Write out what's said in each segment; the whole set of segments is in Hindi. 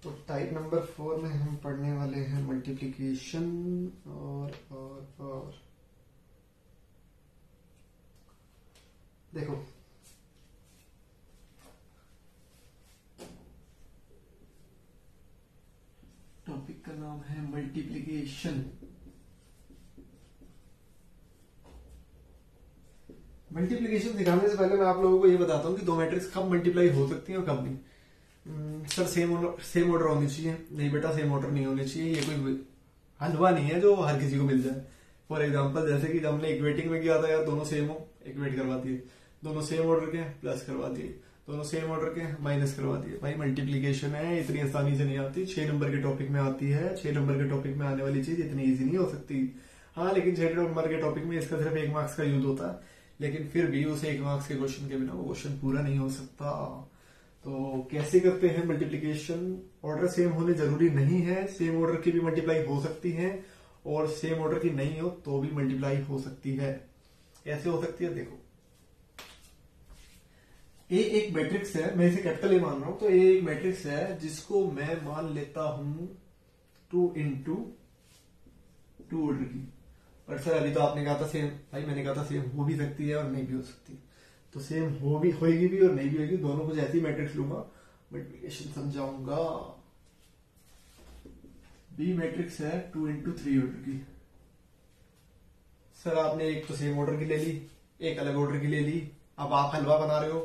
तो टाइप नंबर 4 में हम पढ़ने वाले हैं मल्टीप्लिकेशन और देखो टॉपिक का नाम है मल्टीप्लिकेशन। मल्टीप्लिकेशन सिखाने से पहले मैं आप लोगों को ये बताता हूँ कि दो मैट्रिक्स कब मल्टीप्लाई हो सकती हैं और कब नहीं। सर सेम ऑर्डर होनी चाहिए। नहीं बेटा, सेम ऑर्डर नहीं होनी चाहिए। ये कोई हलवा नहीं है जो हर किसी को मिल जाए। फॉर एग्जांपल जैसे कि हमने इक्वेटिंग में किया था यार, दोनों सेम हो इक्वेट करवा दिए, दोनों सेम ऑर्डर के प्लस करवा दिए, दोनों सेम ऑर्डर के माइनस करवा दिए। भाई मल्टीप्लिकेशन है, इतनी आसानी से नहीं आती। 6 नंबर के टॉपिक में आती है। 6 नंबर के टॉपिक में आने वाली चीज इतनी ईजी नहीं हो सकती। हाँ, लेकिन 6 नंबर के टॉपिक में इसका सिर्फ 1 मार्क्स का यूज होता है, लेकिन फिर भी उस 1 मार्क्स के क्वेश्चन के बिना वो क्वेश्चन पूरा नहीं हो सकता। तो कैसे करते हैं मल्टीप्लिकेशन? ऑर्डर सेम होने जरूरी नहीं है। सेम ऑर्डर की भी मल्टीप्लाई हो सकती है और सेम ऑर्डर की नहीं हो तो भी मल्टीप्लाई हो सकती है। कैसे हो सकती है देखो, ए एक मैट्रिक्स है, मैं इसे कैपिटल ए मान रहा हूं। तो ए एक मैट्रिक्स है जिसको मैं मान लेता हूं 2 into 2 ऑर्डर की। पर सर अभी तो आपने कहा था सेम। भाई मैंने कहा था सेम हो भी सकती है और नहीं भी हो सकती। तो सेम होगी भी और नहीं भी होगी, दोनों कुछ ऐसी मैट्रिक्स लूंगा, मल्टीप्लिकेशन समझाऊंगा। बी मैट्रिक्स है 2 into 3 ऑर्डर की। सर आपने एक तो सेम ऑर्डर की ले ली, एक अलग ऑर्डर की ले ली। अब आप हलवा बना रहे हो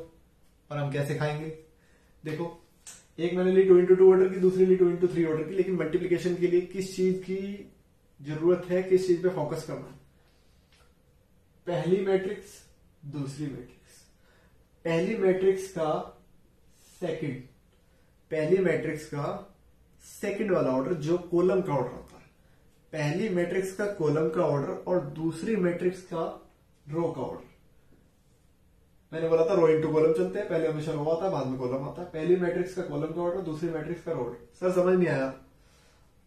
और हम कैसे खाएंगे? देखो, एक मैंने ली 2 into 2 ऑर्डर की, दूसरी ली 2 into 3 ऑर्डर की। लेकिन मल्टीप्लिकेशन के लिए किस चीज की जरूरत है, किस चीज पे फोकस करना है? पहली मैट्रिक्स, दूसरी मैट्रिक्स। पहली मैट्रिक्स का सेकंड, पहली मैट्रिक्स का सेकंड वाला ऑर्डर जो कॉलम का ऑर्डर होता है। पहली मैट्रिक्स का कॉलम का ऑर्डर और दूसरी मैट्रिक्स का रो का ऑर्डर। मैंने बोला था रो इनटू कॉलम चलते हैं, पहले हमेशा रो आता है बाद में कॉलम आता है। पहली मैट्रिक्स का कॉलम का ऑर्डर, दूसरी मैट्रिक्स का रो ऑर्डर। सर समझ नहीं आया?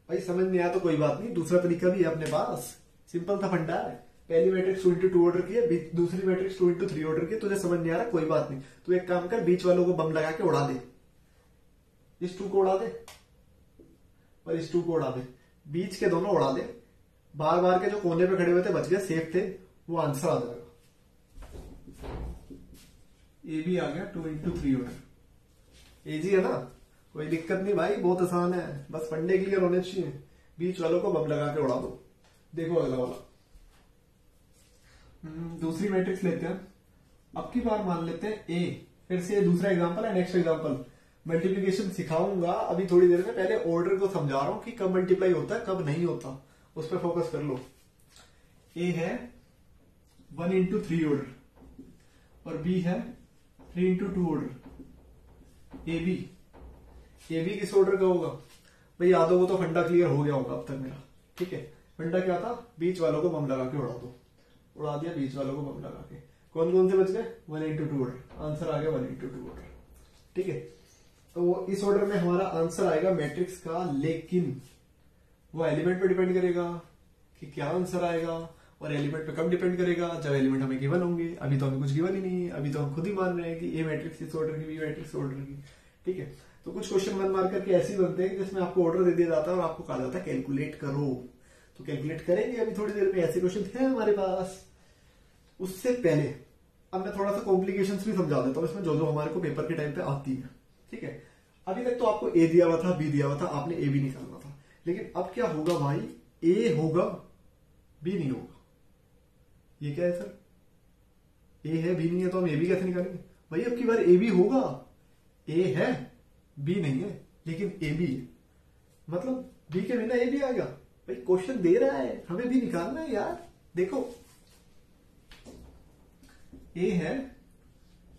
भाई समझ नहीं आया तो कोई बात नहीं, दूसरा तरीका भी है अपने पास। सिंपल था, फंडा है। पहली मैट्रिक्स 2 into 2 ऑर्डर की है, दूसरी मैट्रिक्स 2 into 3 ऑर्डर की। तुझे समझ नहीं आ रहा कोई बात नहीं, तू एक काम कर, बीच वालों को बम लगा के उड़ा दे। इस 2 को उड़ा दे और इस 2 को उड़ा दे, बीच के दोनों उड़ा दे। बार बार के जो कोने पे खड़े हुए थे बच गए, सेफ थे, वो आंसर आ जाएगा। ये भी आ गया 2 into 3 ऑर्डर। इजी है ना, कोई दिक्कत नहीं भाई, बहुत आसान है। बस फंडे क्लियर होने चाहिए। बीच वालों को बम लगा के उड़ा दो। देखो अगला वाला, दूसरी मैट्रिक्स लेते हैं। अब की बार मान लेते हैं ए। फिर से दूसरा एग्जांपल है, नेक्स्ट एग्जांपल। मल्टीप्लिकेशन सिखाऊंगा अभी थोड़ी देर में। पहले ऑर्डर को समझा रहा हूं कि कब मल्टीप्लाई होता है कब नहीं होता, उस पर फोकस कर लो। ए है 1 into 3 ऑर्डर और बी है 3 into 2 ऑर्डर। ए बी किस ऑर्डर का होगा? भाई यादों को तो फंडा क्लियर हो गया होगा अब तक मेरा, ठीक है। फंडा क्या था? बीच वालों को बम लगा के उड़ा दो। उड़ा दिया बीच वालों को बम लगा के। कौन कौन से बच गए? 1 into 2 ऑर्डर। आंसर आ गया 1 into 2 ऑर्डर, ठीक है। तो इस ऑर्डर में हमारा आंसर आएगा मैट्रिक्स का, लेकिन वो एलिमेंट पे डिपेंड करेगा कि क्या आंसर आएगा। और एलिमेंट पे कब डिपेंड करेगा? जब एलिमेंट हमें गिवन होंगे। अभी तो हमें कुछ गिवन ही नहीं है, अभी तो हम खुद ही मान रहे हैं कि ए मैट्रिक्स इस ऑर्डर की, बी मैट्रिक्स ऑर्डर की, ठीक है। तो कुछ क्वेश्चन मन मार करके ऐसे बनते हैं जिसमें आपको ऑर्डर दे दिया जाता है और आपको कहा जाता है कैलकुलेट करो। तो कैलकुलेट करेंगे अभी थोड़ी देर में। ऐसे क्वेश्चन थे हमारे पास। उससे पहले अब मैं थोड़ा सा कॉम्प्लिकेशंस भी समझा देता हूँ इसमें, जो जो हमारे को पेपर के टाइम पे आती है, ठीक है। अभी तक तो आपको ए दिया हुआ था, बी दिया हुआ था, आपने ए भी निकालना था। लेकिन अब क्या होगा भाई? ए होगा, बी नहीं होगा। ये क्या है सर? ए है, बी नहीं है, तो हम ए बी कैसे निकालेंगे? भाई अब की बार ए बी होगा। ए है, बी नहीं है, लेकिन ए बी है। मतलब बी के बिना ए बी आ गया। भाई क्वेश्चन दे रहा है, हमें भी निकालना है यार। देखो, ए है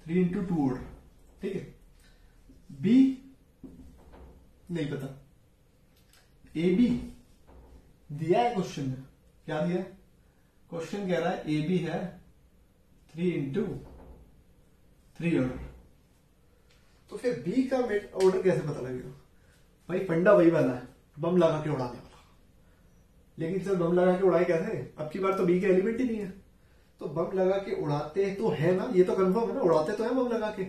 3 into 2 ऑर्डर, ठीक है। बी नहीं पता। ए बी दिया है क्वेश्चन में, क्या दिया है? क्वेश्चन कह रहा है ए बी है 3 into 3 ऑर्डर। तो फिर बी का ऑर्डर कैसे पता लगेगा? भाई फंडा वही वाला है, बम लगा के उड़ाने वाला। लेकिन सर बम लगा के उड़ाए कैसे? अब की बार तो बी के एलिमेंट ही नहीं है। तो बम लगा के उड़ाते तो है ना, ये तो कंफर्म है ना, उड़ाते तो है बम लगा के।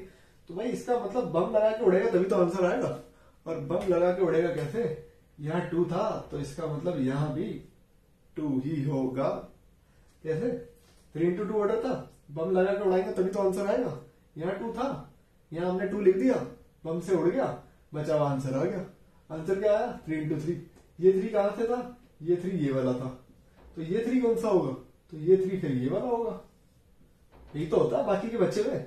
तो भाई इसका मतलब बम लगा के उड़ेगा तभी तो आंसर आएगा। और बम लगा के उड़ेगा कैसे, यहाँ 2 था तो इसका मतलब यहाँ भी 2 ही होगा। कैसे, 3 into 2 ऑर्डर था, बम लगा के उड़ाएंगे तभी तो आंसर आएगा। यहाँ 2 था, यहाँ हमने 2 लिख दिया, बम से उड़ गया, बचा हुआ आंसर आ गया। आंसर क्या आया, 3 into 3। ये 3 कहां से था, ये 3 ये वाला था, तो ये 3 कौन सा होगा, तो ये 3 फिर ये वाला होगा। यही तो होता है बाकी के बचे हुए।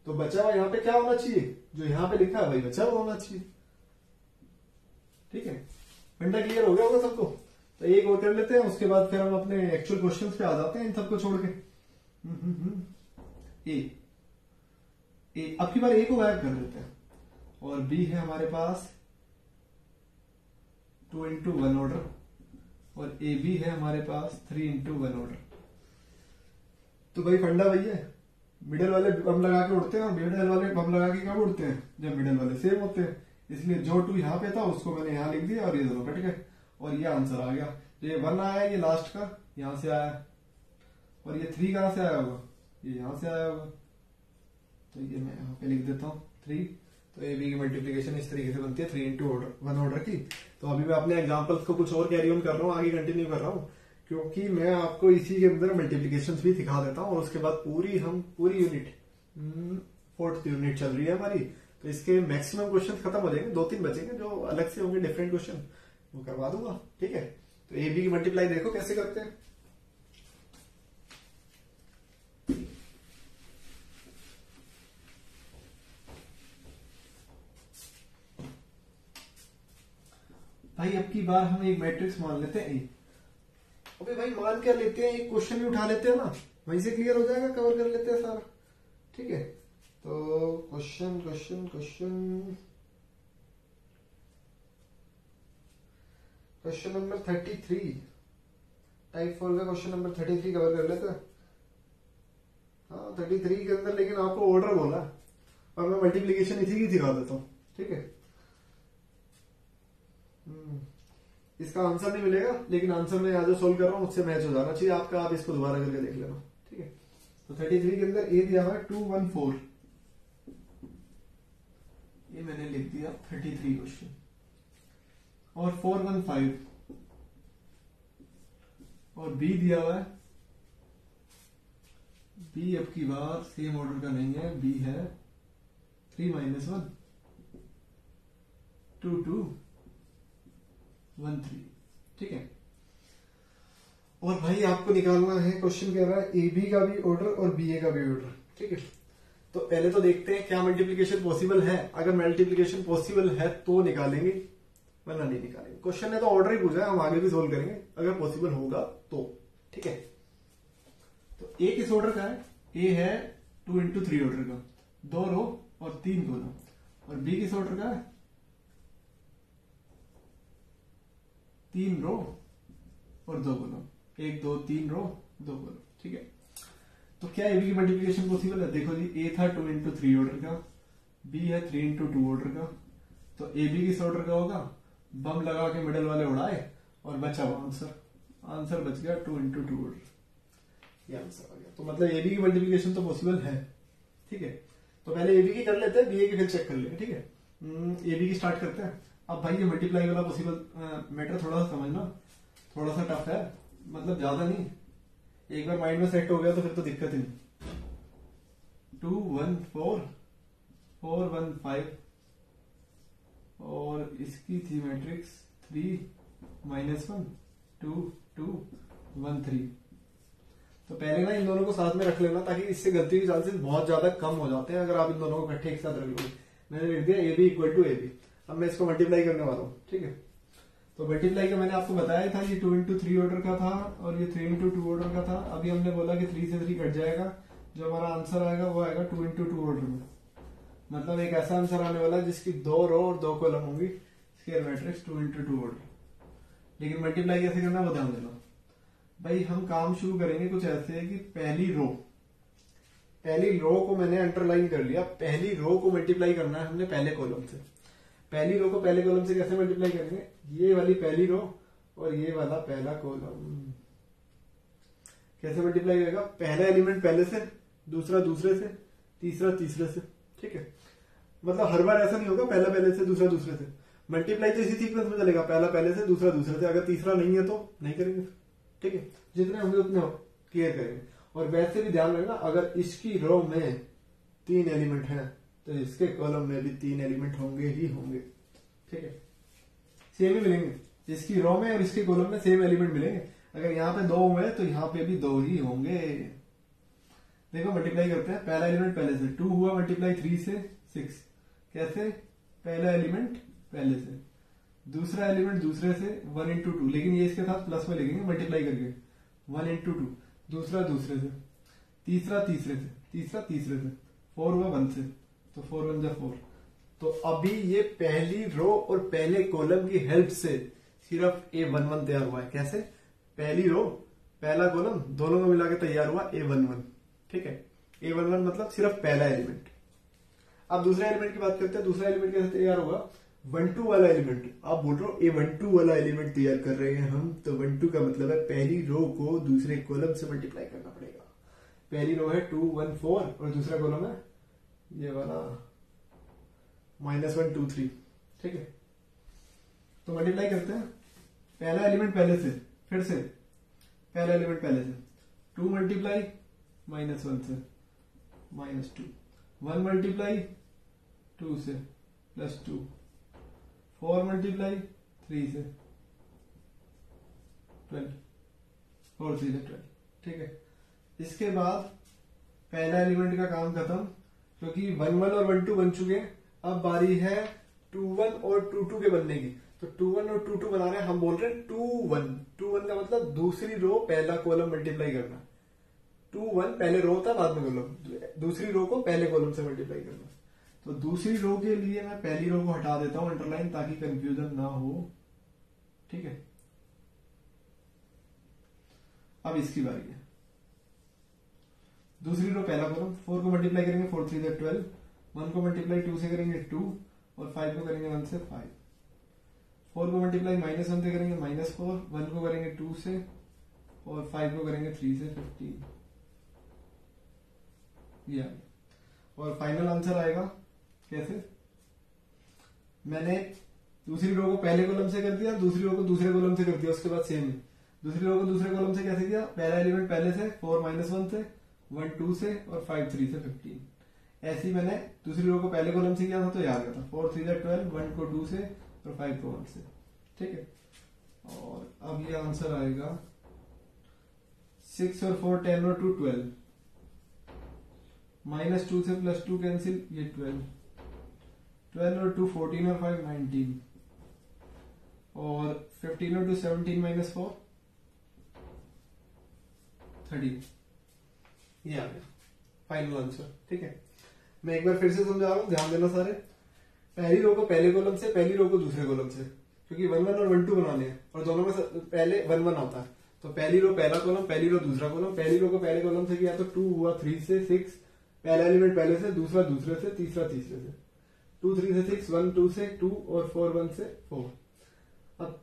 तो बचा हुआ यहाँ पे क्या होना चाहिए, जो यहाँ पे लिखा है वही बचा हुआ होना चाहिए। ठीक है, फंडा क्लियर हो गया होगा सबको। तो एक और कर लेते हैं, उसके बाद फिर हम अपने एक्चुअल क्वेश्चंस पे आ जाते हैं इन सबको छोड़ के। ए अब की बार ए को गायब कर देते हैं, और बी है हमारे पास 2 into 1 ऑर्डर, और ए बी है हमारे पास 3 into 1 ऑर्डर। तो भाई फंडा वही है, मिडल वाले बम लगा के उड़ते हैं और मिडल वाले बम लगा के कब उड़ते हैं, जब मिडल वाले सेम होते हैं। इसलिए जो 2 यहाँ पे था उसको मैंने यहाँ लिख दिया और ये दोनों कट गए, और ये आंसर आ गया। जो ये 1 आया ये लास्ट का यहां से आया, और ये 3 कहां से आया होगा, ये यहां से आया होगा। तो ये मैं यहाँ पे लिख देता हूँ 3। तो ए बी की मल्टीप्लीकेशन इस तरीके से बनती है 3 into 1 ऑर्डर की। तो अभी मैं अपने एग्जांपल्स को कुछ और कैरी ऑन कर रहा हूँ, आगे कंटिन्यू कर रहा हूँ, क्योंकि मैं आपको इसी के अंदर मल्टीप्लीकेशन भी सिखा देता हूँ। और उसके बाद पूरी यूनिट 4th यूनिट चल रही है हमारी, तो इसके मैक्सिमम क्वेश्चन खत्म हो जाएंगे, 2-3 बचेंगे जो अलग से होंगे डिफरेंट क्वेश्चन, वो करवा दूंगा। ठीक है, तो ए बी की मल्टीप्लाई देखो कैसे करते हैं। भाई अब की बार हम एक मैट्रिक्स मान लेते हैं ए। अबे भाई मान क्या लेते हैं, एक क्वेश्चन ही उठा लेते हैं ना, वहीं से क्लियर हो जाएगा, कवर कर लेते हैं सारा। ठीक है, तो क्वेश्चन नंबर 33, टाइप 4 का क्वेश्चन नंबर 33 कवर कर लेते हैं। हाँ 33 के अंदर लेकिन आपको ऑर्डर बोला, और मैं मल्टीप्लीकेशन इसी की दिखा देता हूँ। ठीक है, इसका आंसर नहीं मिलेगा, लेकिन आंसर मैं आज सोल्व कर रहा हूं उससे मैच हो जाना चाहिए आपका, आप इसको दोबारा करके देख लेना। ठीक है, तो 33 के अंदर ए दिया हुआ है 214, ये मैंने लिख दिया 33 क्वेश्चन, और 415, और बी दिया हुआ है, बी अब की बार सेम ऑर्डर का नहीं है, बी है 3 - 1 2 2 1 3। ठीक है, और भाई आपको निकालना है, क्वेश्चन कह रहा है ए बी का भी ऑर्डर और बी ए का भी ऑर्डर। ठीक है, तो पहले तो देखते हैं क्या मल्टीप्लीकेशन पॉसिबल है। अगर मल्टीप्लीकेशन पॉसिबल है तो निकालेंगे, वरना नहीं निकालेंगे। क्वेश्चन ने तो ऑर्डर ही पूछा है, हम आगे भी सोल्व करेंगे अगर पॉसिबल होगा तो। ठीक है, तो ए किस ऑर्डर का है, ए है 2 into 3 ऑर्डर का, 2 रो और 3 कॉलम। और बी किस ऑर्डर का है, 3 रो और 2 कॉलम, 1 2 3 रो 2 कॉलम। ठीक है, तो क्या ए बी की मल्टीप्लिकेशन पॉसिबल है। देखो जी, ए था 2 into 3 ऑर्डर का, बी है 3 into 2 ऑर्डर का, तो ए बी किस ऑर्डर का होगा, बम लगा के मिडल वाले उड़ाए और बचा हुआ आंसर बच गया 2 into 2 ऑर्डर, ये आंसर आ गया। तो मतलब ए बी की मल्टीप्लिकेशन तो पॉसिबल है। ठीक है, तो पहले ए बी की कर लेते हैं, बी ए की फिर चेक कर लेंगे। ठीक है, ए बी की स्टार्ट करते हैं। अब भाई ये मल्टीप्लाई वाला पॉसिबल मैटर थोड़ा सा समझना, थोड़ा ला टफ है, मतलब ज्यादा नहीं, एक बार माइंड में सेट हो गया तो फिर तो दिक्कत ही नहीं। 2 1 4 4 1 5 और इसकी थी मैट्रिक्स 3 -1 2 2 1 3। तो पहले ना इन दोनों को साथ में रख लेना, ताकि इससे गलती के चांसेस बहुत ज्यादा कम हो जाते हैं अगर आप इन दोनों को इकट्ठे एक साथ रख लोगे। मैंने लिख दिया A B equal to A B. अब मैं इसको मल्टीप्लाई करने वाला हूँ। ठीक है, तो मल्टीप्लाई का मैंने आपको बताया था, ये 2 into 3 ऑर्डर का था और ये 3 into 2 ऑर्डर का था। अभी हमने बोला कि 3 से 3 कट जाएगा, जो हमारा आंसर आएगा वो आएगा 2 into 2 ऑर्डर में। मतलब एक ऐसा आंसर आने वाला है जिसकी 2 रो और 2 कॉलम होंगी, स्क्वायर मैट्रिक्स 2 into 2 ऑर्डर। लेकिन मल्टीप्लाई कैसे करना है वो ध्यान देना भाई। हम काम शुरू करेंगे कुछ ऐसे है कि पहली रो को मैंने अंडरलाइन कर लिया, पहली रो को मल्टीप्लाई करना है हमने पहले कॉलम से। पहली रो को पहले कॉलम से कैसे मल्टीप्लाई करेंगे, ये वाली पहली रो और ये वाला पहला कॉलम कैसे मल्टीप्लाई करेगा, पहला एलिमेंट पहले से, दूसरा दूसरे से, तीसरा तीसरे से। ठीक है, मतलब हर बार ऐसा नहीं होगा पहला पहले से दूसरा दूसरे से, मल्टीप्लाई तो इसी सीक्वेंस में चलेगा, पहला पहले से, दूसरा दूसरे से, अगर तीसरा नहीं है तो नहीं करेंगे। ठीक है, जितने होंगे उतने क्लियर करेंगे। और वैसे भी ध्यान रखना, अगर इसकी रो में 3 एलिमेंट हैं तो इसके कॉलम में भी 3 एलिमेंट होंगे ही होंगे। ठीक है, सेम ही मिलेंगे, इसकी रो में और इसके कॉलम में सेम एलिमेंट मिलेंगे। अगर यहाँ पे 2 हुए तो यहाँ पे भी 2 ही होंगे। देखो मल्टीप्लाई करते हैं, पहला एलिमेंट पहले से 2 हुआ, मल्टीप्लाई 3 से 6। कैसे? पहला एलिमेंट पहले से, दूसरा एलिमेंट दूसरे से 1 इंटू 2, लेकिन ये इसके साथ प्लस में लिखेंगे मल्टीप्लाई करके, 1 इंटू 2, दूसरा दूसरे से, तीसरा तीसरे से, तीसरा तीसरे से, 4 हुआ 1 से, तो 4 1 जा 4। तो अभी ये पहली रो और पहले कॉलम की हेल्प से सिर्फ A11 तैयार हुआ है। कैसे? पहली रो पहला कॉलम दोनों को मिला के तैयार हुआ A11। ठीक है, A11 मतलब सिर्फ पहला एलिमेंट। अब दूसरे एलिमेंट की बात करते हैं, दूसरा एलिमेंट कैसे तैयार होगा? 1 2 वाला एलिमेंट, आप बोल रहे हो A12 वाला एलिमेंट तैयार कर रहे हैं हम, तो 1 2 का मतलब है पहली रो को दूसरे कॉलम से मल्टीप्लाई करना पड़ेगा। पहली रो है 2 1 4 और दूसरा कॉलम है ये वाला -1 2 3। ठीक है, तो मल्टीप्लाई करते हैं, पहला एलिमेंट पहले से, फिर से पहला एलिमेंट पहले से, 2 मल्टीप्लाई -1 से -2, 1 मल्टीप्लाई 2 से +2, 4 मल्टीप्लाई 3 से 12, 4 3 से 12। ठीक है, इसके बाद पहला एलिमेंट का काम खत्म, क्योंकि 1 1 और 1 2 बन चुके हैं। अब बारी है 2 1 और 2 2 के बनने की, तो 2 1 और 2 2 बना रहे हैं, हम बोल रहे हैं 2 1। 2 1 का मतलब दूसरी रो पहला कॉलम मल्टीप्लाई करना। 2 1 पहले रो था, बाद में कॉलम, दूसरी रो को पहले कॉलम से मल्टीप्लाई करना। तो दूसरी रो के लिए मैं पहली रो को हटा देता हूं अंडरलाइन, ताकि कंफ्यूजन ना हो। ठीक है, अब इसकी बारी है, दूसरी रो पहला कॉलम, 4 को मल्टीप्लाई करेंगे 4 3 12, 1 को मल्टीप्लाई 2 से करेंगे 2, और 5 को करेंगे 1 से 5, 4 को मल्टीप्लाई -1 से करेंगे -4, 1 को करेंगे 2 से, और 5 को करेंगे 3 से 15। ये और फाइनल आंसर आएगा कैसे? मैंने दूसरी रो को पहले कॉलम से कर दिया, दूसरी रो को दूसरे कॉलम से कर दिया, उसके बाद सेम दूसरी रो को दूसरे कॉलम से कैसे किया? पहला एलिमेंट पहले से, 4 -1 से, 1 2 से, और 5 3 से 15। ऐसे ही मैंने दूसरी रो को पहले कॉलम से किया था, तो याद था 4 3 12, 1 को 2 से और 5 को 1 से। ठीक है, और अब ये आंसर आएगा 6 और 4 10 और 2 12, -2 से +2 कैंसिल, ये 12, 12 और 2 14 और 5 19, और 15 और 2 17 -4 13। ये आ गया फाइनल आंसर। ठीक है, मैं एक बार फिर से समझा रहा हूं, ध्यान देना सारे। पहली रो को पहले कॉलम से, पहली रो को दूसरे कॉलम से, क्योंकि 1 1 और 1 2 बनाने हैं और दोनों में पहले 1 1 आता है, तो पहली रो पहला कॉलम, पहली रो दूसरा कॉलम। पहली रो को पहले कॉलम से किया तो 2 हुआ, 3 से 6, पहला एलिमेंट पहले से, दूसरा दूसरे से, तीसरा तीसरे से, 2 3 से 6, 1 2 से 2, और 4 1 से 4। अब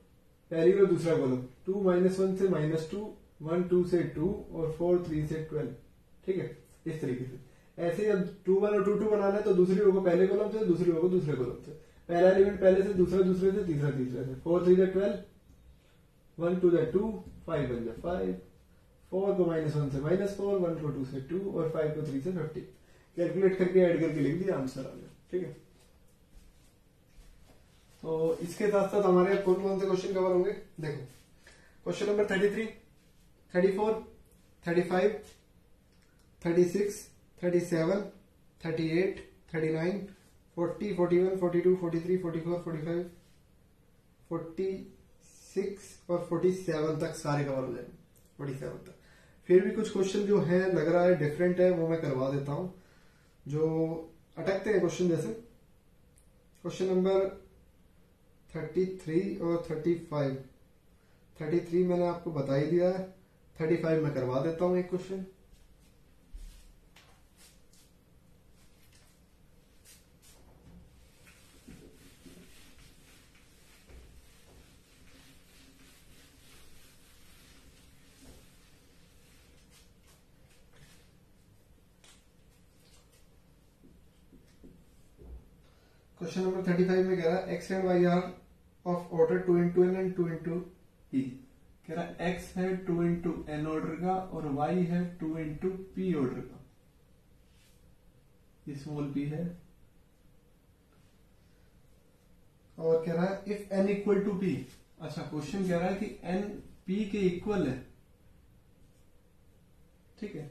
पहली रो दूसरा कॉलम, 2 -1 से -2, 1 2 से 2, और 4 3 से 12। ठीक है, इस तरीके से। ऐसे ही अब 2 1 और 2 2 बनाना है, तो दूसरी रो को पहले कॉलम से, दूसरी रो को दूसरे कॉलम से, पहला एलिमेंट पहले से, दूसरा दूसरे से, तीसरा तीसरे से, 4 3 12, 1 2 2, 5 1 5, 4 को -1 से -4, 1 को 2 से 2, और 5 को 3 से 15। कैलकुलेट करके ऐड करके लिख दिया, आंसर आ गया। ठीक है, तो इसके साथ साथ हमारे कौन कौन से क्वेश्चन कवर होंगे? देखो, क्वेश्चन नंबर 33, 34, 35, 36, 37, 38, 39, 40, 41, 42, 43, 44, 45, 46 और 47 तक सारे कवर हो जाएंगे। 47 तक। फिर भी कुछ क्वेश्चन जो है लग रहा है डिफरेंट है, वो मैं करवा देता हूं, जो अटकते हैं क्वेश्चन। जैसे क्वेश्चन नंबर 33 और 35। 33 मैंने आपको बता ही दिया है, 35 मैं करवा देता हूं एक क्वेश्चन। क्वेश्चन नंबर 35 में कह रहा है X and Y are of order 2 into n and 2 into p। कह रहा है एक्स है 2 into n ऑर्डर का और वाई है 2 into p ऑर्डर का, ये स्मॉल p है। और कह रहा है if n equal to p, अच्छा क्वेश्चन कह रहा है कि n p के इक्वल है, ठीक है,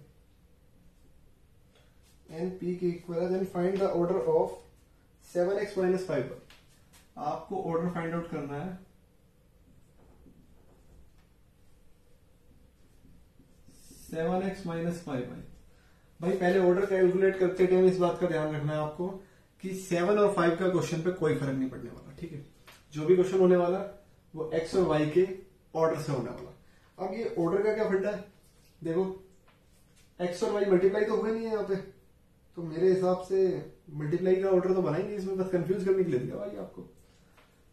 n p के इक्वल है, then find the order of 7x minus 5। आपको ऑर्डर फाइंड आउट करना है 7x minus 5। भाई पहले ऑर्डर कैलकुलेट करते टाइम इस बात का ध्यान रखना है आपको कि 7 और 5 का क्वेश्चन पे कोई फर्क नहीं पड़ने वाला, ठीक है। जो भी क्वेश्चन होने वाला वो x और y के ऑर्डर से होने वाला। अब ये ऑर्डर का क्या फंडा है, देखो x और y मल्टीप्लाई तो हुए नहीं है यहाँ पे, तो मेरे हिसाब से मल्टीप्लाई का ऑर्डर तो बना ही नहीं, इसमें बस कंफ्यूज करने के लिए दिया भाई आपको।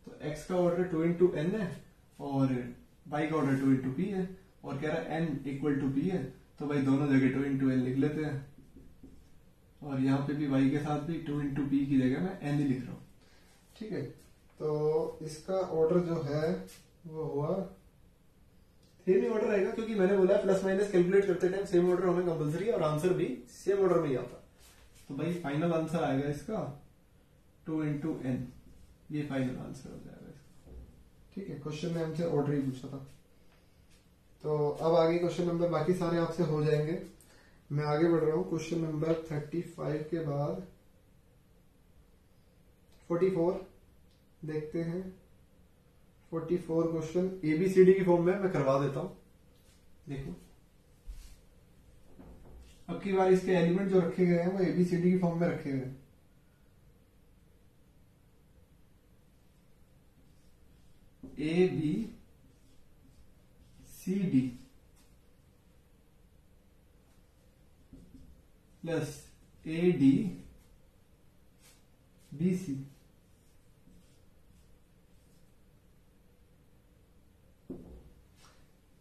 तो x का ऑर्डर 2 into n है और y का ऑर्डर 2 into p है, और कह रहा है n इक्वल टू p है, तो भाई दोनों जगह 2 into n लिख लेते हैं, और यहाँ पे भी y के साथ भी 2 into p की जगह मैं n ही लिख रहा हूँ, ठीक है। तो इसका ऑर्डर जो है वो हुआ 3 ऑर्डर रहेगा, क्योंकि मैंने बोला प्लस माइनस कैलकुलेट करते टाइम सेम ऑर्डर होना कंपलसरी है और आंसर भी सेम ऑर्डर में ही आता। तो भाई फाइनल आंसर आएगा इसका 2 into n, ये फाइनल आंसर हो जाएगा इसका, ठीक है। क्वेश्चन में हमसे ऑर्डर ही पूछा था। तो अब आगे क्वेश्चन नंबर बाकी सारे आपसे हो जाएंगे, मैं आगे बढ़ रहा हूं। क्वेश्चन नंबर 35 के बाद 44 देखते हैं। 44 क्वेश्चन ABCD की फॉर्म में मैं करवा देता हूं, देखो अब की बार इसके एलिमेंट जो रखे गए हैं वो ABCD की फॉर्म में रखे गए हैं। ABCD प्लस ADBC,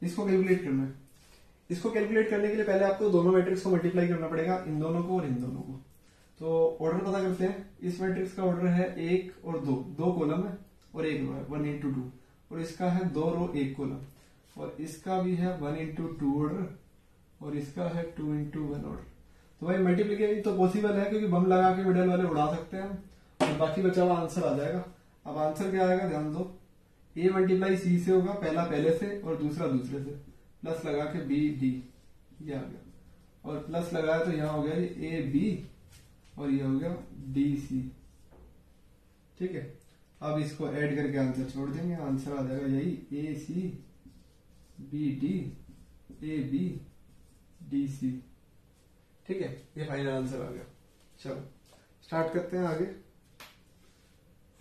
इसको कैलकुलेट करना है। इसको कैलकुलेट करने के लिए पहले आपको दोनों मैट्रिक्स को मल्टीप्लाई करना पड़ेगा, इन दोनों को और इन दोनों को। तो ऑर्डर पता करते हैं। इस मैट्रिक्स का ऑर्डर है 1 और 2, 2 कॉलम है और 1 रो है 1 into 2, और इसका है 2 रो 1 कॉलम, और इसका भी है 1 into 2 ऑर्डर, और इसका है 2 into 1 ऑर्डर। तो भाई मल्टीप्लीकेशन तो पॉसिबल है, क्योंकि बम लगा के मिडल वाले उड़ा सकते हैं और बाकी बचा हुआ आंसर आ जाएगा। अब आंसर क्या आएगा ध्यान दो, A मल्टीप्लाई C से होगा, पहला पहले से और दूसरा दूसरे से, प्लस लगा के BD ये आ गया, और प्लस लगाया तो यहां हो गया ये AB और ये हो गया DC, ठीक है। अब इसको ऐड करके आंसर छोड़ देंगे, आंसर आ जाएगा यही AC BD AB DC, ठीक है। ये फाइनल आंसर आ गया। चलो स्टार्ट करते हैं आगे।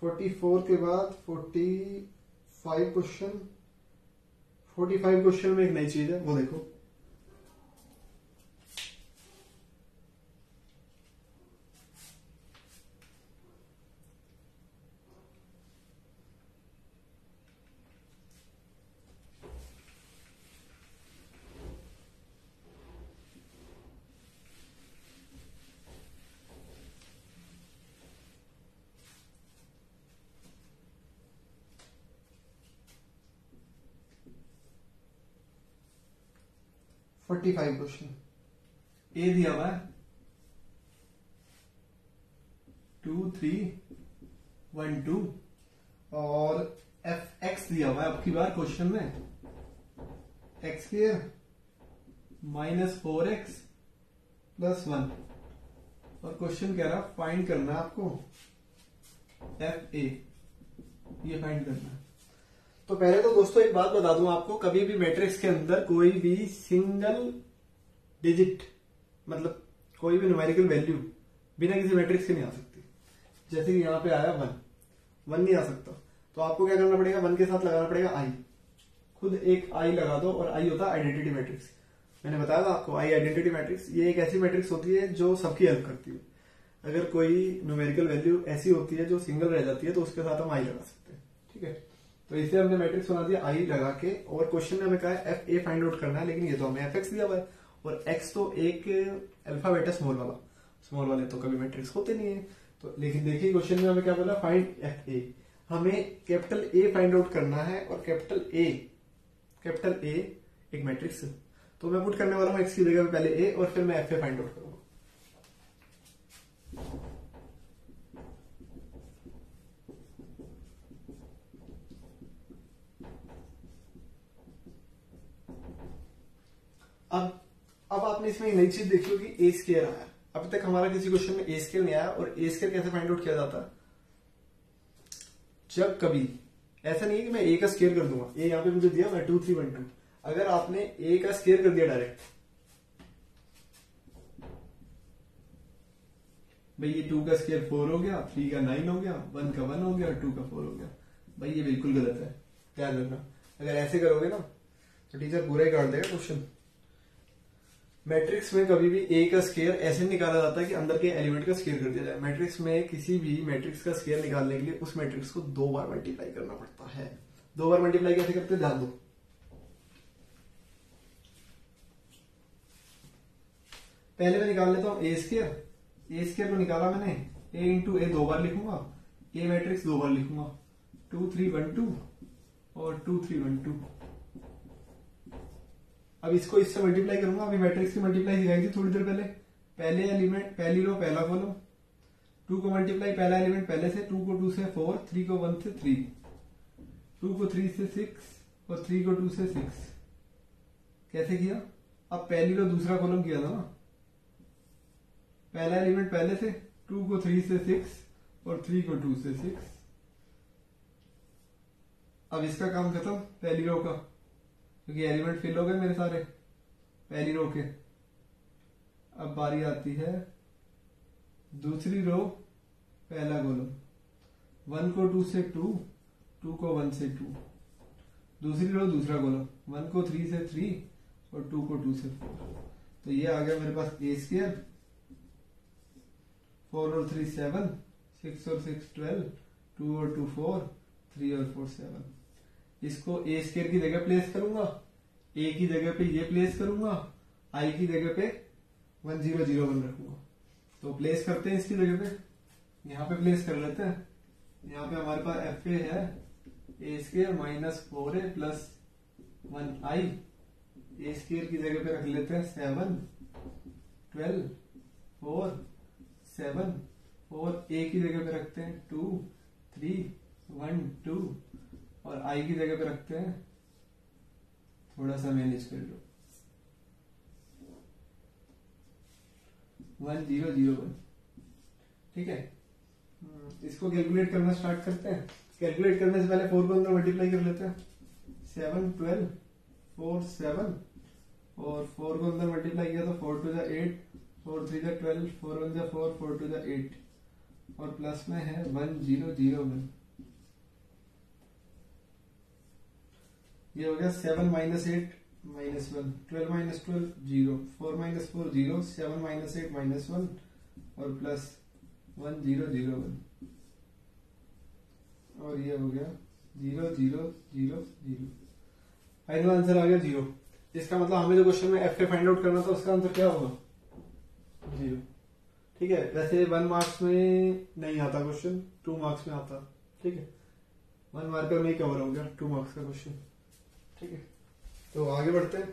44 के बाद 45 क्वेश्चन। 45 क्वेश्चन में एक नई चीज है, वो देखो। फोर्टी 45 क्वेश्चन ए दिया हुआ है 2 3 1 2 और एफ एक्स दिया हुआ है। अब की बार क्वेश्चन में एक्स स्क्वायर -4x +1, और क्वेश्चन कह रहा फाइंड करना है आपको एफ ए, ये फाइंड करना है। तो पहले तो दोस्तों एक बात बता दूं आपको, कभी भी मैट्रिक्स के अंदर कोई भी सिंगल डिजिट, मतलब कोई भी न्यूमेरिकल वैल्यू बिना किसी मैट्रिक्स के नहीं आ सकती। जैसे कि यहाँ पे आया 1 नहीं आ सकता, तो आपको क्या करना पड़ेगा, 1 के साथ लगाना पड़ेगा आई, खुद एक आई लगा दो, और आई होता है आइडेंटिटी मैट्रिक्स। मैंने बताया था आपको, आई आइडेंटिटी मैट्रिक्स ये एक ऐसी मैट्रिक्स होती है जो सबकी हेल्प करती है। अगर कोई न्यूमेरिकल वैल्यू ऐसी होती है जो सिंगल रह जाती है तो उसके साथ हम आई लगा सकते हैं, ठीक है। तो इसलिए हमने मैट्रिक्स बना दिया आई लगा के, और क्वेश्चन में हमें कहा है एफ ए फाइंड आउट करना है, लेकिन ये तो हमें एफ एक्स दिया हुआ है, और एक्स तो एक अल्फाबेट है स्मॉल वाला, स्मॉल वाले तो कभी मैट्रिक्स होते नहीं है। तो लेकिन देखिए क्वेश्चन में हमें क्या बोला, फाइंड एफ ए। हमें कैपिटल ए फाइंड आउट करना है और कैपिटल ए एक मैट्रिक्स है। तो मैं पुट करने वाला हूं एक्स की जगह पे पहले ए और फिर मैं एफ ए फाइंड आउट करूंगा। अब आपने इसमें एक नई चीज देखी होगी, ए स्केयर आया। अभी तक हमारा किसी क्वेश्चन में ए स्केयर नहीं आया। और ए स्केयर कैसे फाइंड आउट किया जाता है, जब कभी ऐसा नहीं है कि मैं ए का स्केयर कर दूंगा, ए यहां पे मुझे दिया मैं 2 3 1 2, अगर आपने ए का स्केयर कर दिया डायरेक्ट, भाई ये 2 का स्केयर 4 हो गया, 3 का 9 हो गया, 1 का 1 हो गया, 2 का 4 हो गया, भाई ये बिल्कुल गलत है, ध्यान रखना। अगर ऐसे करोगे ना तो टीचर पूरा ही काट देगा क्वेश्चन। मैट्रिक्स में कभी भी ए का स्केयर ऐसे निकाला जाता है कि अंदर के एलिमेंट का स्केयर कर दिया जाए। मैट्रिक्स में किसी भी मैट्रिक्स का स्केयर निकालने के लिए उस मैट्रिक्स को 2 बार मल्टीप्लाई करना पड़ता है। 2 बार मल्टीप्लाई कैसे करते हैं, ध्यान दो। पहले मैं निकाल लेता हूं ए स्केयर। ए स्केयर को निकाला मैंने, ए इंटू ए 2 बार लिखूंगा, ए मैट्रिक्स 2 बार लिखूंगा, 2 3 1 2 और 2 3 1 2। अब इसको इससे मल्टीप्लाई करूंगा। अभी मैट्रिक्स की मल्टीप्लाई सिखाई थी थोड़ी देर पहले। पहले एलिमेंट पहली रो पहला कॉलम, 2 को मल्टीप्लाई पहला एलिमेंट पहले से, 2 को 2 से 4, 3 को 1 से 3, 2 को 3 से 6 और 3 को 2 से 6। कैसे किया, अब पहली रो दूसरा कॉलम किया था ना, पहला एलिमेंट पहले से, 2 को 3 से 6 और 3 को 2 से 6। अब इसका काम खत्म पहली रो का, क्योंकि एलिमेंट फिल हो गए मेरे सारे पहली रो के। अब बारी आती है दूसरी रो पहला कॉलम, 1 को 2 से 2, 2 को 1 से 2, दूसरी रो दूसरा कॉलम, 1 को 3 से 3 और 2 को 2 से 4। तो ये आ गया मेरे पास ए स्केयर, 4 और 3 7, 6 और 6 12, 2 और 2 4, 3 और 4 7। इसको ए स्केयर की जगह प्लेस करूंगा, ए की जगह पे ये प्लेस करूंगा, आई की जगह पे 1 0 0 1 रखूंगा। तो प्लेस करते हैं इसकी जगह पे, यहां पे प्लेस कर लेते हैं। यहां पे हमारे पास एफ ए है, ए स्केयर माइनस 4a प्लस 1 आई। ए स्केयर की जगह पे रख लेते हैं 7 12 4 7 और ए की जगह पे रखते हैं 2 3 1 2 और आई की जगह पे रखते हैं, थोड़ा सा मैनेज कर लो, 1 0 0 1। ठीक है, इसको कैलकुलेट करना स्टार्ट करते हैं। कैलकुलेट करने से पहले 4 को अंदर मल्टीप्लाई कर लेते हैं, 7 12 4 7 और 4 को अंदर मल्टीप्लाई किया तो 4 2 8, 4 3 12, 4 1 4, 4 2 8 और प्लस में है 1 0 0 1। ये हो गया 7 minus 8 minus 1, 12 minus 12 0, 4 minus 4 0, 7 minus 8 minus 1 और प्लस 1 0 0 1 और ये हो गया 0 0 0 0। फाइनल आंसर आ गया 0। इसका मतलब हमें जो क्वेश्चन में एफ के फाइंड आउट करना था उसका आंसर क्या होगा, 0। ठीक है, वैसे 1 मार्क्स में नहीं आता क्वेश्चन, 2 मार्क्स में आता। ठीक है, 1 मार्कर में ही कवर हो गया 2 मार्क्स का क्वेश्चन। ठीक है, तो आगे बढ़ते हैं।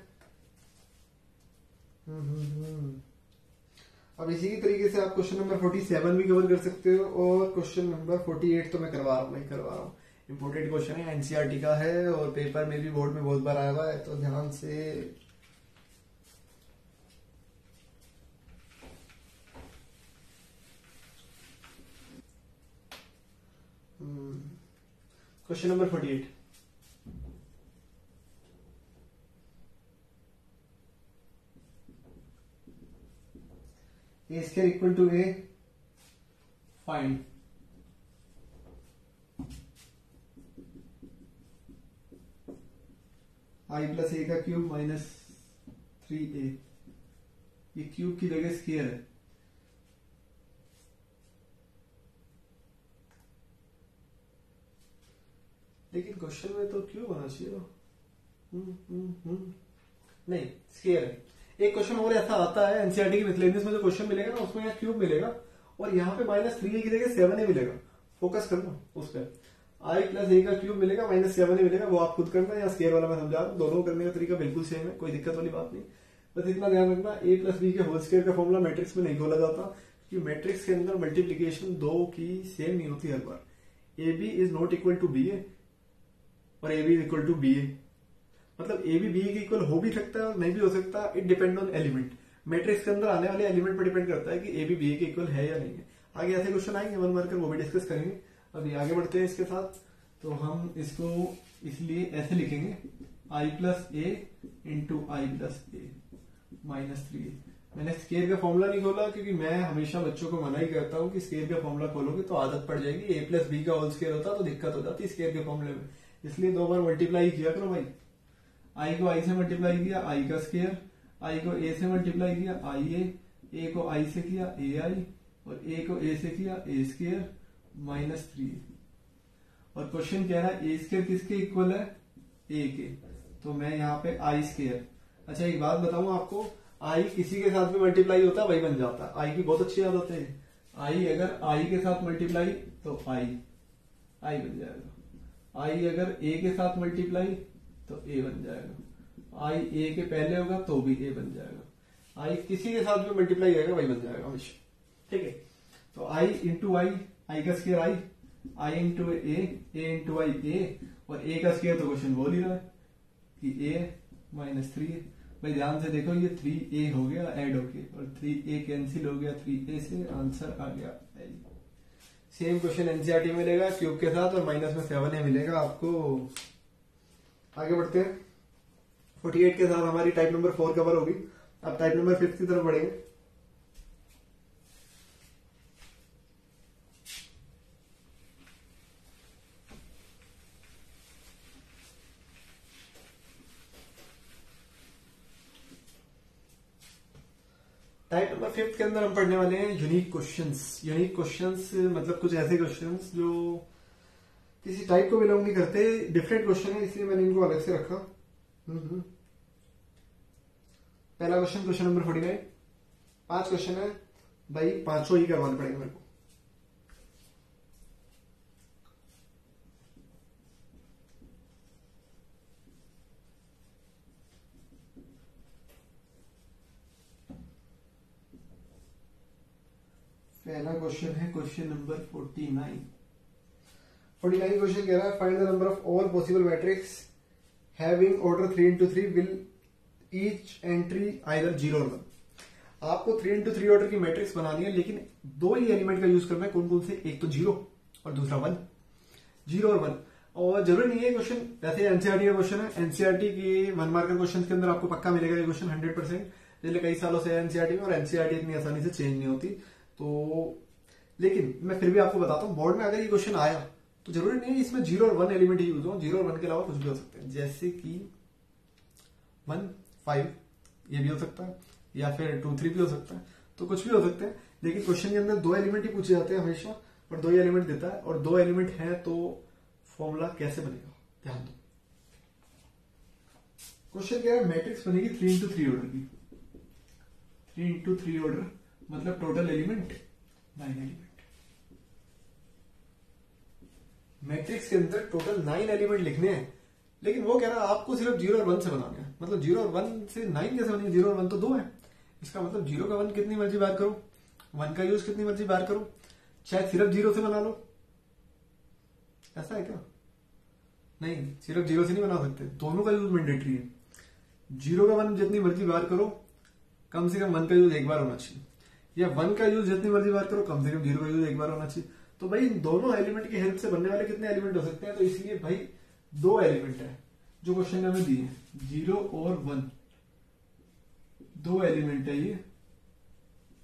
अब इसी की तरीके से आप क्वेश्चन नंबर 47 भी कवर कर सकते हो और क्वेश्चन नंबर 48 तो मैं करवा रहा हूँ। इंपोर्टेंट क्वेश्चन है, एनसीईआरटी का है और पेपर में भी बोर्ड में बहुत बार आया हुआ है, तो ध्यान से question number 48। A square equal to A, find I plus A का क्यूब माइनस 3a। ये क्यूब की जगह स्क्वायर है, लेकिन क्वेश्चन में तो क्यूब होना चाहिए। नहीं, स्क्वायर है। एक क्वेश्चन और ऐसा आता है एनसीईआरटी की मिसलेनियस में, जो क्वेश्चन मिलेगा ना उसमें क्यूब मिलेगा और यहाँ पे -3a की जगह 7a मिलेगा। फोकस करना उस पर। i प्लस a का क्यूब मिलेगा -7a मिलेगा, वो आप खुद करना, या स्केयर वाला मैं समझा रहा हूँ, दोनों करने का तरीका बिल्कुल सेम है, कोई दिक्कत वाली बात नहीं। बस इतना ध्यान रखना, a प्लस b के होल स्केयर का फॉर्मूला मैट्रिक्स में नहीं खोला जाता, कि मैट्रिक्स के अंदर मल्टीप्लीकेशन दो की सेम नहीं होती हर बार। A B is not equal to B A और A B is equal to B A, मतलब ए बी बी के इक्वल हो भी सकता है और नहीं भी हो सकता, it depend on element. Matrix के अंदर आने वाले एलिमेंट पर डिपेंड करता है कि ए बी बी के इक्वल है या नहीं है। आगे ऐसे क्वेश्चन आएंगे 1 मार्कर, वो भी डिस्कस करेंगे। अभी आगे बढ़ते हैं इसके साथ। तो हम इसको इसलिए ऐसे लिखेंगे, आई प्लस ए इंटू आई प्लस ए -3a। मैंने स्केयर का फॉर्मूला नहीं खोला, क्योंकि मैं हमेशा बच्चों को मना ही करता हूँ कि स्केयर का फॉर्मूला खोलोगे तो आदत पड़ जाएगी, ए प्लस बी का होल स्केयर होता तो दिक्कत हो जाती स्केयर के फॉर्मूले में। इसलिए 2 बार मल्टीप्लाई किया करो भाई। आई को आई से मल्टीप्लाई किया, आई का स्केयर, आई को ए से मल्टीप्लाई किया, आई ए को आई से किया, ए आई, और ए को ए से किया, ए स्केयर -3a। और क्वेश्चन कह रहा है ए स्केयर किसके इक्वल है, ए के, तो मैं यहाँ पे आई स्केयर। अच्छा एक बात बताऊं आपको, आई किसी के साथ भी मल्टीप्लाई होता है वही बन जाता है, आई की बहुत अच्छी आदत है। आई अगर आई के साथ मल्टीप्लाई तो आई बन जाएगा, आई अगर ए के साथ मल्टीप्लाई तो ए बन जाएगा, आई ए के पहले होगा तो भी ए बन जाएगा, आई किसी के साथ भी मल्टीप्लाई आएगा वही बन जाएगा हमेशा, ठीक है। तो आई इंटू आई का स्केयर आई इंटू ए इंटू आई ए, और ए का स्केयर तो क्वेश्चन बोल ही रहा है कि ए -3a। भाई ध्यान से देखो, ये 3a हो गया ऐड होके, और 3a कैंसिल हो गया 3a से, आंसर आ गया L। सेम क्वेश्चन एनसीईआरटी में मिलेगा क्यूब के साथ, और माइनस में 7a मिलेगा आपको। आगे बढ़ते हैं। 48 के साथ हमारी टाइप नंबर 4 कवर होगी। अब टाइप नंबर 5 की तरफ बढ़ेंगे। टाइप नंबर 5 के अंदर हम पढ़ने वाले हैं यूनिक क्वेश्चंस। यूनिक क्वेश्चंस मतलब कुछ ऐसे क्वेश्चंस जो किसी टाइप को बिलोंग नहीं करते, डिफरेंट क्वेश्चन है, इसलिए मैंने इनको अलग से रखा। पहला क्वेश्चन नंबर 49। 5 क्वेश्चन है भाई, 5 ही करवाने पड़ेंगे मेरे को। पहला क्वेश्चन है क्वेश्चन नंबर 49। 49 क्वेश्चन कह रहा है, find the number of all possible matrix having order 3x3 will each entry either 0 और 1। आपको 3x3 ऑर्डर की मैट्रिक्स बनानी है, लेकिन 2 ही एलिमेंट का यूज करना है। कौन कौन से? एक तो 0 और दूसरा 1। 0 और 1, और जरूरी नहीं है क्वेश्चन, वैसे एनसीईआरटी का क्वेश्चन है। एनसीईआरटी के 1 मार्कर क्वेश्चन के अंदर आपको पक्का मिलेगा ये क्वेश्चन 100%। पिछले कई सालों से एनसीईआरटी में, और एनसीईआरटी इतनी आसानी से चेंज नहीं होती। तो लेकिन मैं फिर भी आपको बताता हूं, बोर्ड में अगर ये क्वेश्चन आया तो जरूरी नहीं है इसमें 0 और 1 एलिमेंट ही यूज हो। 0 और 1 के अलावा कुछ भी हो सकते हैं, जैसे कि 1 5 ये भी हो सकता है, या फिर 2 3 भी हो सकता है, तो कुछ भी हो सकते हैं। लेकिन क्वेश्चन के अंदर 2 एलिमेंट ही पूछे जाते हैं हमेशा, और 2 ही एलिमेंट देता है, और 2 एलिमेंट है तो फॉर्मूला कैसे बनेगा ध्यान दो। क्वेश्चन क्या है, मैट्रिक्स बनेगी 3x3 ऑर्डर की। 3x3 ऑर्डर मतलब टोटल एलिमेंट 9 एलिमेंट। मैट्रिक्स के अंदर टोटल 9 एलिमेंट लिखने हैं, लेकिन वो कह रहा है आपको सिर्फ 0 और 1 से बनाना है। मतलब 0 और 1 से 9 कैसे बनेंगे? 0 और 1 तो 2 है। इसका मतलब 0 का 1 कितनी मर्जी बार करो, 1 का यूज कितनी मर्जी बार करो, चाहे सिर्फ 0 से बना लो। ऐसा है क्या? नहीं, सिर्फ 0 से नहीं बना सकते, दोनों का यूज मैंडेटरी है। 0 का 1 जितनी मर्जी बार करो, कम से कम 1 का यूज एक बार होना चाहिए, या 1 का यूज जितनी मर्जी बार करो, कम से कम 0 का यूज एक बार होना चाहिए। तो भाई दोनों एलिमेंट की हेल्प से बनने वाले कितने एलिमेंट हो सकते हैं? तो इसलिए भाई 2 एलिमेंट है जो क्वेश्चन में हमें दिए हैं, 0 और 1, 2 एलिमेंट है ये,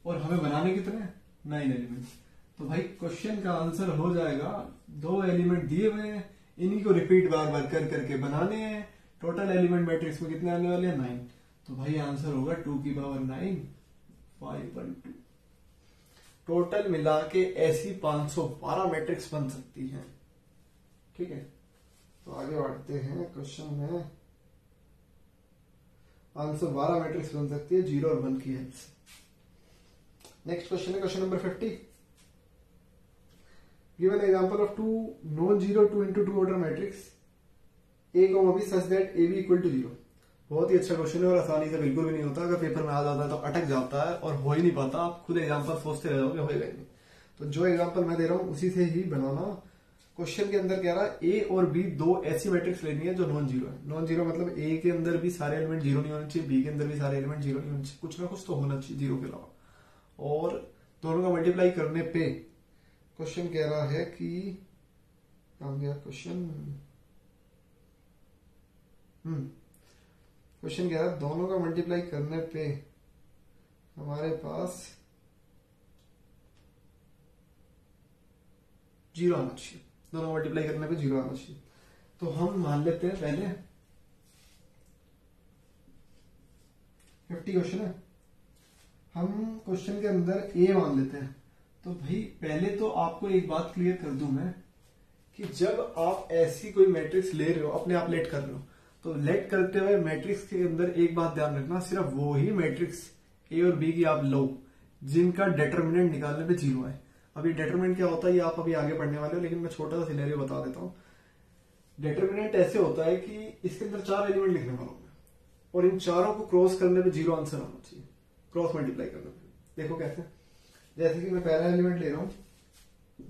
और हमें बनाने कितने हैं? 9 एलिमेंट। तो भाई क्वेश्चन का आंसर हो जाएगा, 2 एलिमेंट दिए हुए हैं, इन्हीं को रिपीट बार बार कर करके बनाने हैं। टोटल एलिमेंट मैट्रिक्स में कितने आने वाले हैं? 9। तो भाई आंसर होगा 2 की पावर 9 5/2। टोटल मिला के ऐसी 512 मैट्रिक्स बन सकती हैं। ठीक है, तो आगे बढ़ते हैं। क्वेश्चन में 512 मैट्रिक्स बन सकती है 0 और 1 की हेल्प से। नेक्स्ट क्वेश्चन है question number 50। Given example of two non zero 2 into 2 order matrix A comma B such that A B equal to 0। बहुत ही अच्छा क्वेश्चन है और आसानी से बिल्कुल भी नहीं होता। अगर पेपर में आ जाता है तो अटक जाता है और हो ही नहीं पाता। आप खुद एग्जांपल सोचते रह जाओगे, होएगा ही नहीं। तो जो एग्जांपल मैं दे रहा हूं उसी से ही बनाना। क्वेश्चन के अंदर कह रहा है ए और बी दो ऐसी मैट्रिक्स लेनी है जो नॉन जीरो है। नॉन जीरो मतलब ए के अंदर भी सारे एलिमेंट जीरो नहीं होने चाहिए, बी के अंदर भी सारे एलिमेंट जीरो नहीं होने चाहिए, कुछ ना कुछ तो होना चाहिए जीरो के अलावा। और दोनों का मल्टीप्लाई करने पे क्वेश्चन कह रहा है कि क्वेश्चन क्वेश्चन कह रहा है दोनों का मल्टीप्लाई करने पे हमारे पास जीरो आना चाहिए। दोनों मल्टीप्लाई करने पे जीरो आना चाहिए। तो हम मान लेते हैं पहले 50 क्वेश्चन है, हम क्वेश्चन के अंदर ए मान लेते हैं। तो भाई पहले तो आपको एक बात क्लियर कर दूं मैं कि जब आप ऐसी कोई मैट्रिक्स ले रहे हो, अपने आप लेट कर रहे हो, तो लेट करते हुए मैट्रिक्स के अंदर एक बात ध्यान रखना, सिर्फ वो ही मैट्रिक्स ए और बी की आप लो जिनका डिटर्मिनेंट निकालने पे जीरो है। अभी डिटरमिनेंट क्या होता है ये आप अभी आगे पढ़ने वाले हो, लेकिन मैं छोटा सा सिनेरियो बता देता हूँ। डिटरमिनेंट ऐसे होता है कि इसके अंदर 4 एलिमेंट लिखने वाला हूं और इन चारों को क्रॉस करने पे जीरो आंसर आना चाहिए, क्रॉस मल्टीप्लाई करने पे। देखो कैसे, जैसे कि मैं पहला एलिमेंट ले रहा हूं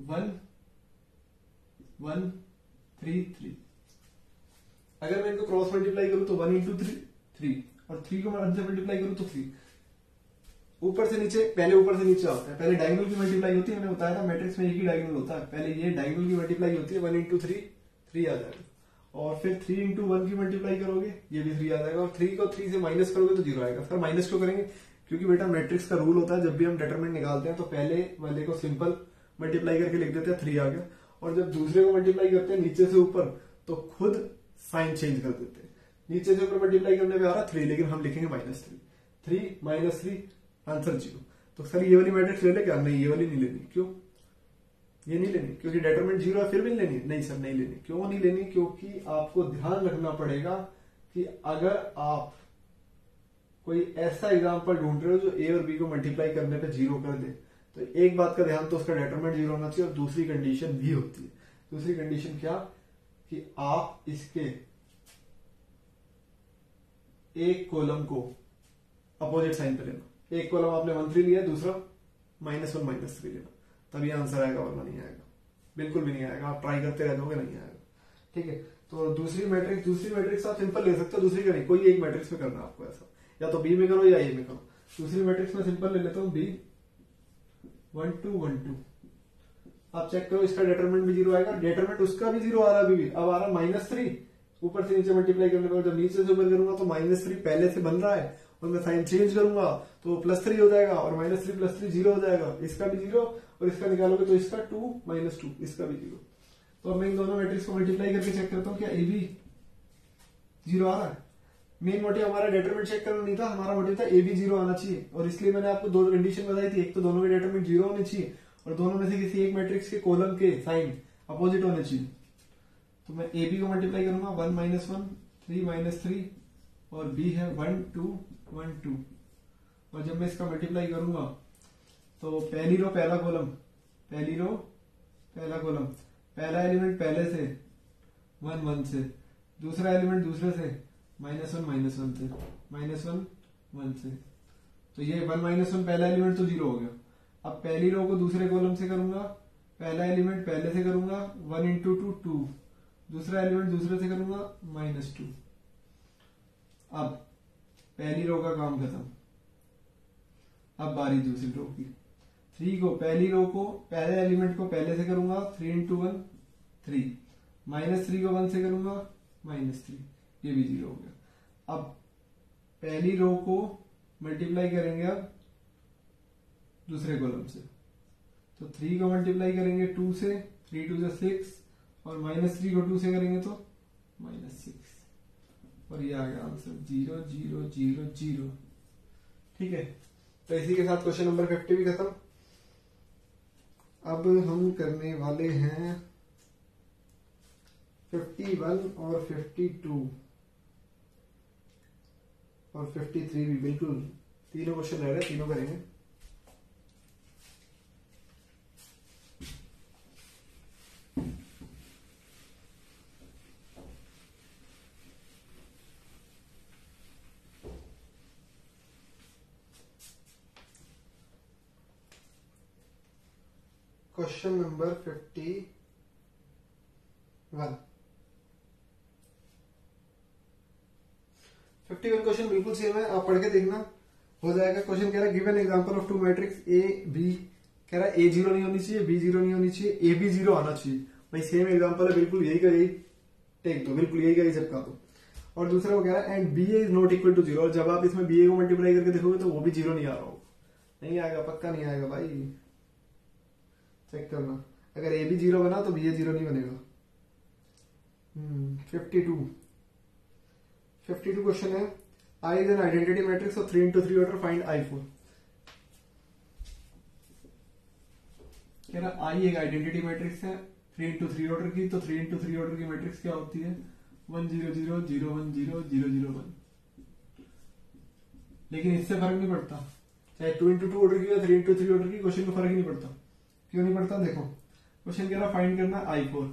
1 1 3 3। अगर मैं इनको क्रॉस मल्टीप्लाई करूं तो 1 into 3 3 और 3 को मैं अंदर मल्टीप्लाई करूं तो 3। ऊपर से नीचे, पहले ऊपर से नीचे आता है, पहले डायगोनल की मल्टीप्लाई होती है। मैंने बताया था मैट्रिक्स में एक ही डायगोनल होता है, पहले ये डायगोनल की मल्टीप्लाई होती है 1 into 3 3 आ जाएगा, और फिर 3 into 1 की मल्टीप्लाई करोगे ये भी 3 आ जाएगा, और 3 को 3 से माइनस करोगे तो जीरो आएगा। सर माइनस क्यों करेंगे? क्योंकि बेटा मैट्रिक्स का रूल होता है जब भी हम डिटरमिनेंट निकालते हैं तो पहले वाले को सिंपल मल्टीप्लाई करके लिख देते हैं 3 आ गया, और जब दूसरे को मल्टीप्लाई करते हैं नीचे से ऊपर तो खुद साइन चेंज कर देते हैं। नीचे से ऊपर मल्टीप्लाई करने पे आ रहा 3, लेकिन हम लिखेंगे -3, 3 -3 आंसर 0। तो सर ये वाली मैट्रिक्स ले ले क्या? नहीं, ये वाली नहीं लेनी। क्यों ये नहीं लेनी? क्योंकि डिटरमिनेंट 0 है, फिर भी नहीं लेनी? नहीं सर नहीं लेनी। क्यों नहीं लेनी? क्योंकि आपको ध्यान रखना पड़ेगा कि अगर आप कोई ऐसा एग्जाम्पल ढूंढ रहे हो जो ए और बी को मल्टीप्लाई करने पे जीरो कर दे, तो एक बात का ध्यान, तो उसका डिटरमिनेंट 0 होना चाहिए। और दूसरी कंडीशन भी होती है। दूसरी कंडीशन क्या? कि आप इसके एक कॉलम को अपोजिट साइन पे लेना। एक कॉलम आपने 1 3 लिया, दूसरा -1 -3 लेना, तभी आंसर आएगा, वरना नहीं आएगा, बिल्कुल भी नहीं आएगा। आप ट्राई करते रह जाओगे, नहीं आएगा। ठीक है, तो दूसरी मैट्रिक्स आप सिंपल ले सकते हो, दूसरी का नहीं, कोई एक मैट्रिक्स में करना है आपको ऐसा, या तो बी में करो या ए में करो। दूसरी मैट्रिक्स में सिंपल ले लेता हूं, बी 1 2 1 2। आप चेक करो, इसका डिटरमिनेंट भी 0 आएगा, डिटरमिनेंट उसका भी 0 आ रहा है। अभी अब आ रहा -3, ऊपर से नीचे मल्टीप्लाई करने पर जब नीचे से ऊपर करूंगा तो -3 पहले से बन रहा है, और मैं साइन चेंज करूंगा तो +3 हो जाएगा, और -3 +3 0 हो जाएगा। इसका भी 0, और इसका निकालोगे तो इसका 2 -2, इसका भी 0। तो अब मैं इन दोनों मैट्रिक्स को मल्टीप्लाई करके चेक करता हूं क्या ए बी 0 आ रहा है। मेन मोटिव हमारा डिटरमिनेंट चेक करना नहीं था, हमारा मोटिव था ए बी 0 आना चाहिए, और इसलिए मैंने आपको दो कंडीशन बताई थी। एक तो दोनों के डिटरमिनेंट 0 होने चाहिए, और दोनों में से किसी एक मैट्रिक्स के कॉलम के साइन अपोजिट होने चाहिए। तो मैं ए बी को मल्टीप्लाई करूंगा 1 -1 3 -3, और बी है 1 2 1 2। और जब मैं इसका मल्टीप्लाई करूंगा तो पहली रो पहला कॉलम, पहली रो पहला कॉलम, पहला एलिमेंट पहले से 1 1 से, दूसरा एलिमेंट दूसरे से -1 -1 से, -1 1 से। तो ये 1 -1 पहला एलिमेंट तो 0 हो गया। अब पहली रो को दूसरे कॉलम से करूंगा, पहला एलिमेंट पहले से करूंगा 1 into 2 2, दूसरा एलिमेंट दूसरे से करूंगा -2। अब पहली रो का काम खत्म। अब बारी दूसरी रो की। 3 को, पहली रो को, पहले एलिमेंट को पहले से करूंगा 3 into 1 3, -3 को 1 से करूंगा -3, ये भी 0 हो गया। अब पहली रो को मल्टीप्लाई करेंगे अब दूसरे कॉलम से, तो 3 को मल्टीप्लाई करेंगे 2 से, 3 2 से 6, और -3 को 2 से करेंगे तो -6, और ये आ गया आंसर 0 0 0 0। ठीक है, तो इसी के साथ क्वेश्चन नंबर 50 भी खत्म। अब हम करने वाले हैं 51 और 52 और 53 भी, बिल्कुल तीनों क्वेश्चन रह रहे, तीनों करेंगे। क्वेश्चन नंबर 51 क्वेश्चन बिल्कुल सेम है, आप पढ़ के देखना, हो जाएगा। क्वेश्चन कह रहा है given example of two matrix A B, कह रहा है ए जीरो नहीं होनी चाहिए, बी जीरो नहीं होनी चाहिए, ए बी जीरो आना चाहिए। भाई सेम एग्जांपल है, बिल्कुल यही का यही टेक दो, बिल्कुल यही का यही चिपका दो। और दूसरा वो कह रहा है and B is not equal to zero, और जब आप इसमें बी ए को मल्टीप्लाई करके देखोगे तो वो भी जीरो नहीं आ रहा हो, नहीं आएगा, पक्का नहीं आएगा भाई, चेक करना। अगर ए भी जीरो बना तो बी ए जीरो नहीं बनेगा। 52 क्वेश्चन है, I is an identity matrix of 3 into 3 order, find I4। कह रहा I एक आइडेंटिटी मैट्रिक्स है 3 into 3 ऑर्डर की, तो 3 into 3 ऑर्डर की मैट्रिक्स क्या होती है 1 0 0 0 1 0 0 0 1। लेकिन इससे फर्क नहीं पड़ता, चाहे 2 into 2 ऑर्डर की या 3 into 3 ऑर्डर की, क्वेश्चन को फर्क ही नहीं पड़ता। क्यों नहीं पड़ता, देखो क्वेश्चन कह रहा फाइंड करना I4।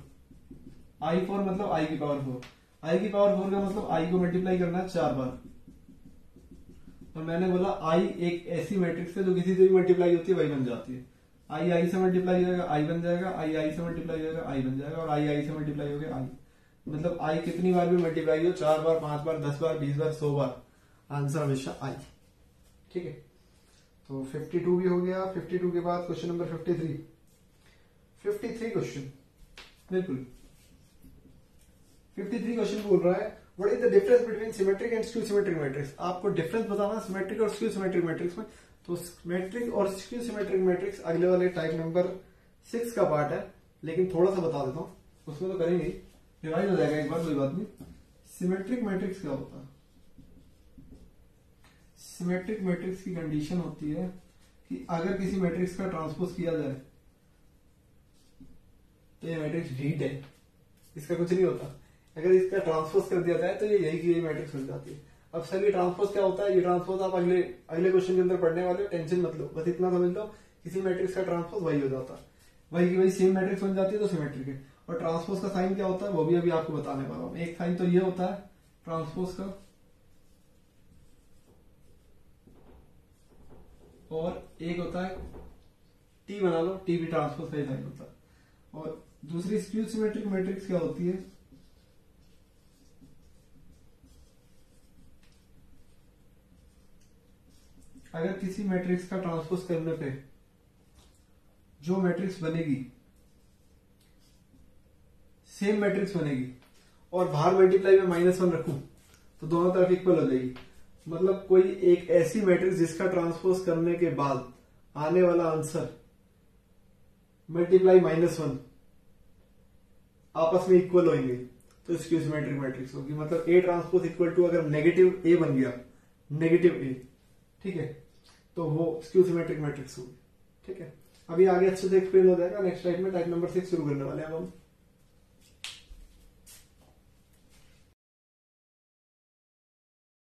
I4 मतलब I की पावर 4, I की पावर 4 का मतलब I को मल्टीप्लाई करना है 4 बार। और मैंने बोला I एक ऐसी मैट्रिक्स है जो किसी से भी मल्टीप्लाई होती है वही बन जाती है। I से मल्टीप्लाई हो जाएगा I बन जाएगा, I से मल्टीप्लाई हो जाएगा I बन जाएगा, और I से मल्टीप्लाई हो गया I। मतलब I कितनी बार भी मल्टीप्लाई हो, 4 बार, 5 बार, 10 बार, 20 बार, 100 बार, आंसर हमेशा I। ठीक है, तो 52 भी हो गया। 52 के बाद क्वेश्चन नंबर 53 क्वेश्चन, बिल्कुल 53 क्वेश्चन बोल रहा है what is the difference between symmetric and skew symmetric matrix. आपको डिफरेंस बताना सिमेट्रिक और स्क्यू सिमेट्रिक मैट्रिक्स में। तो सिमेट्रिक और स्क्यू सिमेट्रिक मैट्रिक्स अगले वाले टाइप नंबर 6 का पार्ट है, लेकिन थोड़ा सा बता देता हूं, उसमें तो करेंगे, रिवाइज हो जाएगा एक बार, कोई बात नहीं। सिमेट्रिक मैट्रिक्स क्या होता है, सिमेट्रिक मैट्रिक्स की कंडीशन होती है कि अगर किसी मैट्रिक्स का ट्रांसपोज किया जाए तो ये मैट्रिक्स ढीठ है, इसका कुछ नहीं होता। अगर इसका ट्रांसपोज कर दिया जाए तो ये यही की यही मैट्रिक्स बन जाती है। अब सर ये ट्रांसपोज क्या होता है, ये ट्रांसपोज आप अगले क्वेश्चन के अंदर पढ़ने वाले, टेंशन मत लो, बस इतना समझ लो, किसी मैट्रिक्स का ट्रांसपोज वही हो जाता है, वही की वही सेम मैट्रिक्स बन जाती है, तो सिमेट्रिक है। और ट्रांसपोज का साइन क्या होता है वो भी अभी आपको बताने वाला हूं। एक साइन तो ये होता है ट्रांसपोज का, और एक होता है टी बना लो, टी भी ट्रांसपोज का ही साइन होता है। और दूसरी स्क्यू सिमेट्रिक मैट्रिक्स क्या होती है, अगर किसी मैट्रिक्स का ट्रांसपोज करने पे जो मैट्रिक्स बनेगी सेम मैट्रिक्स बनेगी, और बाहर मल्टीप्लाई में -1 रखूं तो दोनों तरफ इक्वल हो जाएगी। मतलब कोई एक ऐसी मैट्रिक्स जिसका ट्रांसपोज करने के बाद आने वाला आंसर मल्टीप्लाई -1 आपस में इक्वल होंगे, तो स्क्यू सिमेट्रिक मैट्रिक्स होगी। मतलब A ट्रांसपोज इक्वल टू अगर नेगेटिव A बन गया, नेगेटिव A, ठीक है, तो वो स्क्यू सिमेट्रिक मैट्रिक्स होगी। ठीक है, अभी आगे अच्छे से एक्सप्लेन हो जाएगा, नेक्स्ट टाइप में टाइप नंबर 6 शुरू करने वाले हैं अब हम।